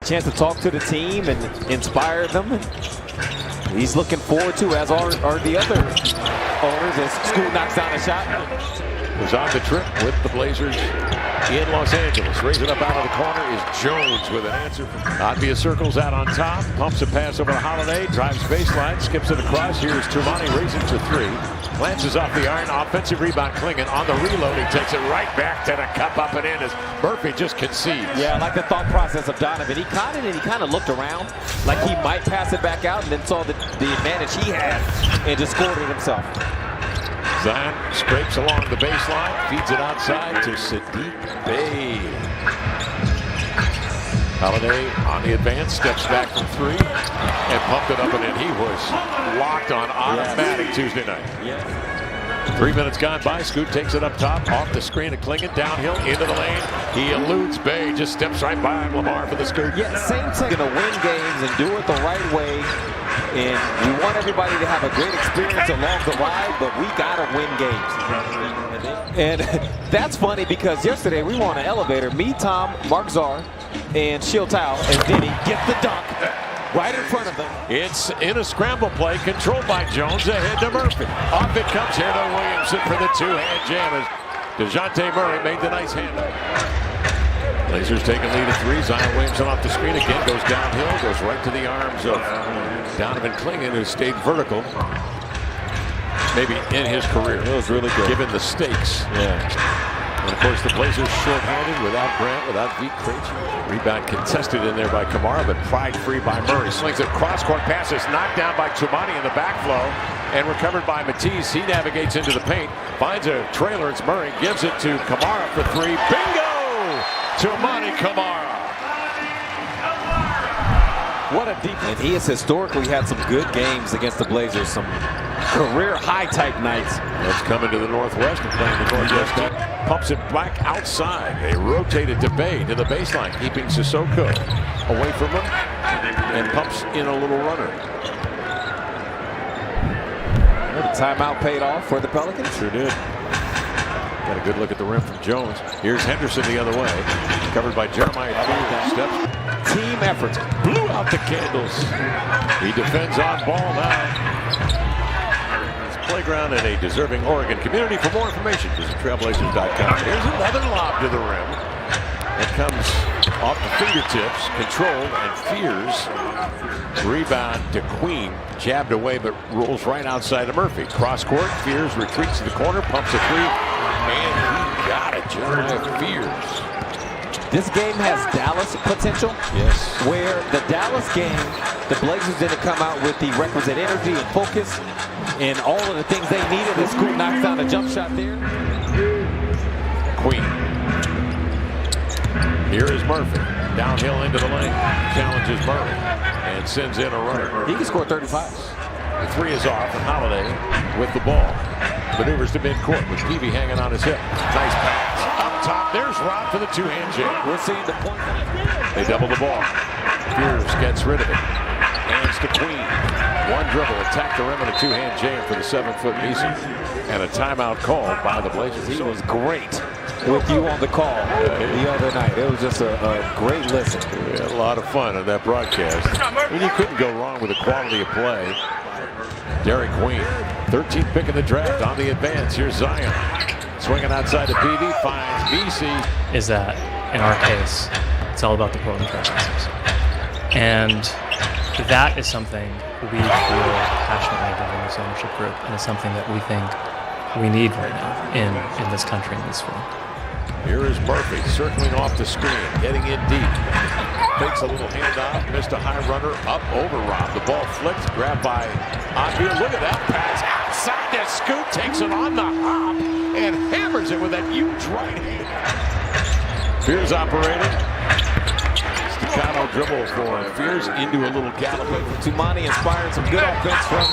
chance to talk to the team and inspire them. And he's looking forward to, as are the other owners, as Scoot knocks down a shot. Was on the trip with the Blazers in Los Angeles. Raise it up out of the corner is Jones with an answer. Advia circles out on top. Pumps a pass over to Holiday. Drives baseline. Skips it across. Here's Tumani. Raises to three. Glances off the iron. Offensive rebound. Klingon on the reload. He takes it right back to the cup, up and in as Murphy just concedes. Yeah, I like the thought process of Donovan. He kind of looked around like he might pass it back out, and then saw the advantage he had and just scored it himself. Zion scrapes along the baseline, feeds it outside to Sadiq Bey. Holiday on the advance, steps back from three, and pumped it up and in. He was locked on automatic Tuesday night. Yeah. 3 minutes gone by. Scoot takes it up top, off the screen of Klingon, downhill into the lane. He eludes Bey, just steps right by Lamar for the scoop. Yeah, same thing. Gonna win games and do it the right way. And we want everybody to have a great experience along the ride, but we gotta win games. And that's funny because yesterday we were on an elevator. Me, Tom, Mark Czar, and Shield Tao, and Denny get the dunk right in front of them. It's in a scramble play, controlled by Jones, ahead to Murphy. Off it comes here to Williamson for the two-hand jam as DeJounte Murray made the nice handoff. Blazers take a lead of three. Zion Williamson off the screen again, goes downhill, goes right to the arms of Donovan Klingon, who stayed vertical. Maybe in his career. It was really good. Given the stakes. Yeah. And of course the Blazers short-handed without Grant, without Vit Krejci. Rebound contested in there by Kamara, but pried free by Murray. Slings it cross-court passes, knocked down by Tumani in the backflow, and recovered by Matisse. He navigates into the paint, finds a trailer. It's Murray, gives it to Kamara for three. Bingo! Tumani Kamara. What a deep. And he has historically had some good games against the Blazers, some career high type nights. Let's come into the Northwest and playing the Northwest. Pumps it back outside. They rotated to Bey to the baseline, keeping Sissoko away from him, and pumps in a little runner. Well, the timeout paid off for the Pelicans. Sure did. Got a good look at the rim from Jones. Here's Henderson the other way. Covered by Jeremiah. Steps. Team efforts. Blew out the candles. He defends on ball now. It's playground in a deserving Oregon community. For more information, visit trailblazers.com. Here's another lob to the rim. It comes off the fingertips, controlled, and Fears. Rebound to Queen. Jabbed away, but rolls right outside of Murphy. Cross court. Fears retreats to the corner, pumps a three. And he got it, Jeremiah Fears. This game has Dallas potential. Yes. Where the Dallas game, the Blazers didn't come out with the requisite energy and focus and all of the things they needed. The Scoot knocks down a jump shot there. Queen. Here is Murphy. Downhill into the lane. Challenges Murray and sends in a runner. He can score 35. The three is off, and Holiday with the ball. Maneuvers to midcourt with Peavy hanging on his hip. Nice pass. Up top, there's Rod for the two-hand jam. We're seeing the point. They double the ball. Fears gets rid of it. Hands to Queen. One dribble, attack the rim and a two-hand jam for the 7-foot Neeson. And a timeout called by the Blazers. He was great with you on the call the other night. It was just a great listen. We had a lot of fun on that broadcast. And you couldn't go wrong with the quality of play. Derek Queen, 13th pick in the draft on the advance. Here's Zion. Swinging outside the PV, finds BC. Is that, in our case, it's all about the Portland Trail Blazers. And that is something we feel passionately about in this ownership group, and it's something that we think we need right now in this country in this sport. Here is Murphy circling off the screen, getting in deep. Takes a little handoff, missed a high runner, up over Rob. The ball flipped, grabbed by Advia. Look at that pass outside that Scoot, takes it on the hop and hammers it with that huge right hand. Fears operating. Staccato dribble for Fears into a little gallop. Tumani inspired some good offense from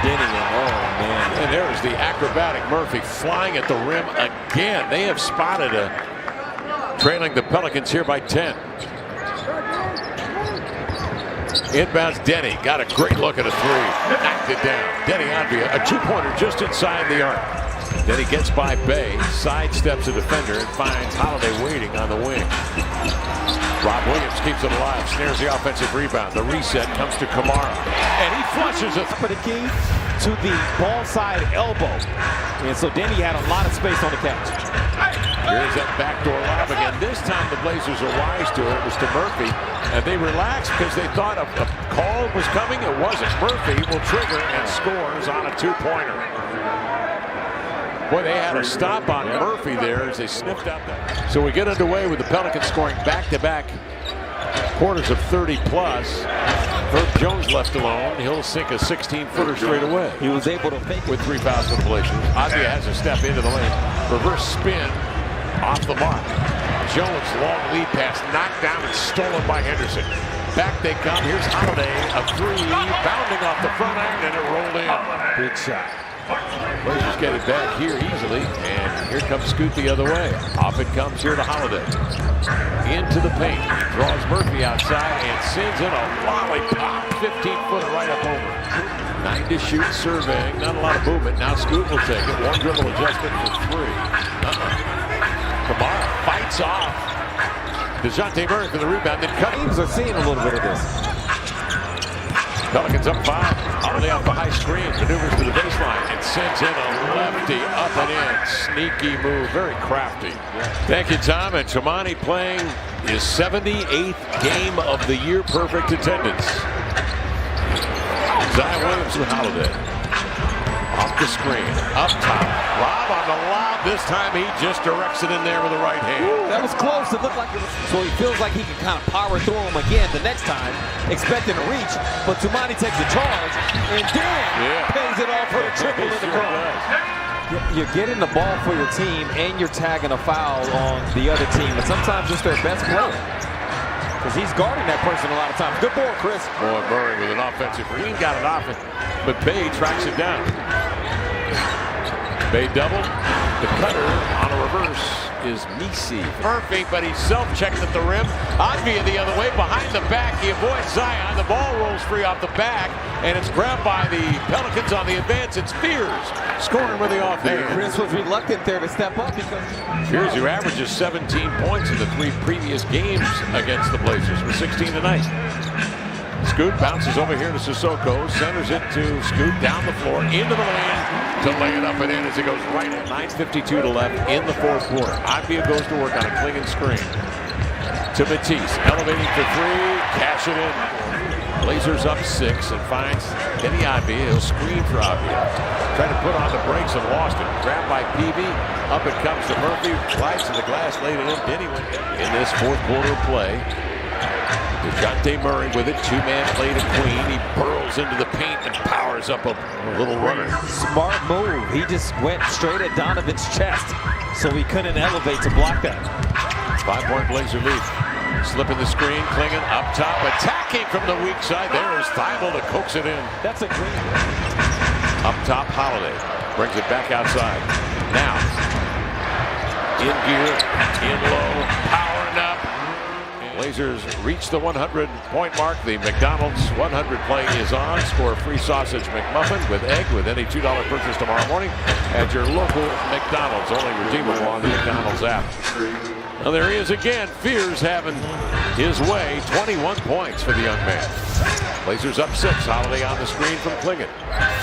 Denny. Oh, man. And there's the acrobatic Murphy flying at the rim again. They have spotted trailing the Pelicans here by 10. Inbounds Denny. Got a great look at a three. Knocked it down. Denny Advia, a two-pointer just inside the arc. Then he gets by Bay, sidesteps a defender, and finds Holiday waiting on the wing. Rob Williams keeps it alive, snares the offensive rebound. The reset comes to Kamara, and he flushes it. For the key to the ball side elbow. And so Denny had a lot of space on the catch. Here's that backdoor lob again. This time the Blazers are wise to it. It was to Murphy, and they relaxed because they thought a call was coming. It wasn't. Murphy will trigger and scores on a two-pointer. Boy, they had a stop on Murphy there as they sniffed out that. So we get underway with the Pelicans scoring back-to-back quarters of 30-plus. Herb Jones left alone. He'll sink a 16-footer straight away. He was able to fake with 3 fouls for the Blazers. Avdia has a step into the lane. Reverse spin off the mark. Jones, long lead pass, knocked down and stolen by Henderson. Back they come. Here's Holiday, a three, bounding off the front end, and it rolled in. big shot. Blazers get it back here easily, and here comes Scoot the other way. Off it comes here to Holiday. Into the paint. He draws Murphy outside and sends in a lollipop. 15-footer right up over. 9 to shoot, surveying. Not a lot of movement. Now Scoot will take it. One dribble adjustment for 3. Kamara fights off. DeJounte Murray for the rebound. Then Teams are seeing a little bit of this. Pelicans up 5. Holiday off the high screen. Maneuvers to the baseline and sends in a lefty up and in. Sneaky move. Very crafty. Thank you, Tom. And Chimani playing his 78th game of the year. Perfect attendance. Zion Williams with Holiday. Off the screen. Up top. Rob on the lob. This time he just directs it in there with the right hand. Ooh, that was close. It looked like it was. So he feels like he can kind of power through him again the next time, expecting to reach. But Tumani takes a charge and pays it off for the triple in the front. You're getting the ball for your team and you're tagging a foul on the other team. And sometimes it's their best player. Because he's guarding that person a lot of times. Good ball, Chris. Boy, Murray with an offensive. Green got it off it, but Bay tracks it down. Bay double. The cutter on a reverse is Misi. Murphy, but he's self-checked at the rim. Avdia the other way, behind the back. He avoids Zion. The ball rolls free off the back, and it's grabbed by the Pelicans on the advance. It's Fears scoring with the offhand. Chris was reluctant there to step up because Fears, who averages 17 points in the 3 previous games against the Blazers, with 16 tonight. Scoot bounces over here to Sissoko, centers it to Scoot down the floor, into the lane to lay it up and in as he goes right at 9:52 to left in the 4th quarter. Avdia goes to work on a Klingon screen. To Matisse, elevating for 3, cash it in. Blazers up 6 and finds Denny Avdia. He'll screen for Avdia. Trying to put on the brakes and lost it. Grabbed by Peavy. Up it comes to Murphy. Slides to the glass, laid it in. Denny went in this 4th quarter play. DeJounte Murray with it, 2-man play to Queen. He burrows into the paint and powers up a little runner. Smart move. He just went straight at Donovan's chest, so he couldn't elevate to block that. 5-point Blazer lead. Slipping the screen, Klingon up top, attacking from the weak side. There is Thibault to coax it in. That's a green. Up top, Holiday brings it back outside. Now, in gear, in low, powering up. Blazers reach the 100-point mark. The McDonald's 100 play is on. Score a free sausage McMuffin with egg with any $2 purchase tomorrow morning at your local McDonald's. Only redeemable on the McDonald's app. Now there he is again. Fears having his way. 21 points for the young man. Blazers up 6. Holiday on the screen from Klingon.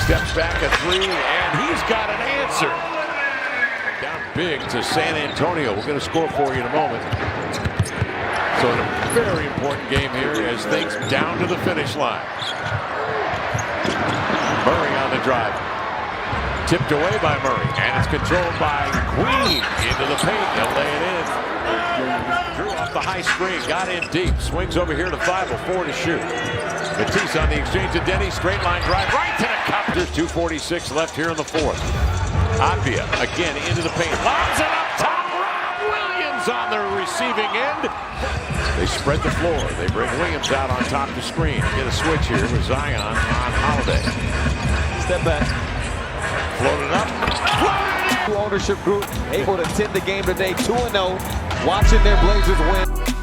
Steps back a 3, and he's got an answer. Down big to San Antonio. We're going to score for you in a moment. So a very important game here as things down to the finish line. Murray on the drive. Tipped away by Murray, and it's controlled by Queen into the paint. They'll lay it in. Drew off the high screen, got in deep. Swings over here to Thibault, 4 to shoot. Matisse on the exchange to Denny. Straight line drive right to the cup. There's 2:46 left here in the 4th. Avdia again into the paint. Lobs it up top. Rob Williams on the receiving end. They spread the floor. They bring Williams out on top of the screen. Get a switch here with Zion on Holiday. Step back. Floated up. Ownership group able to tend the game today, 2-0, watching their Blazers win.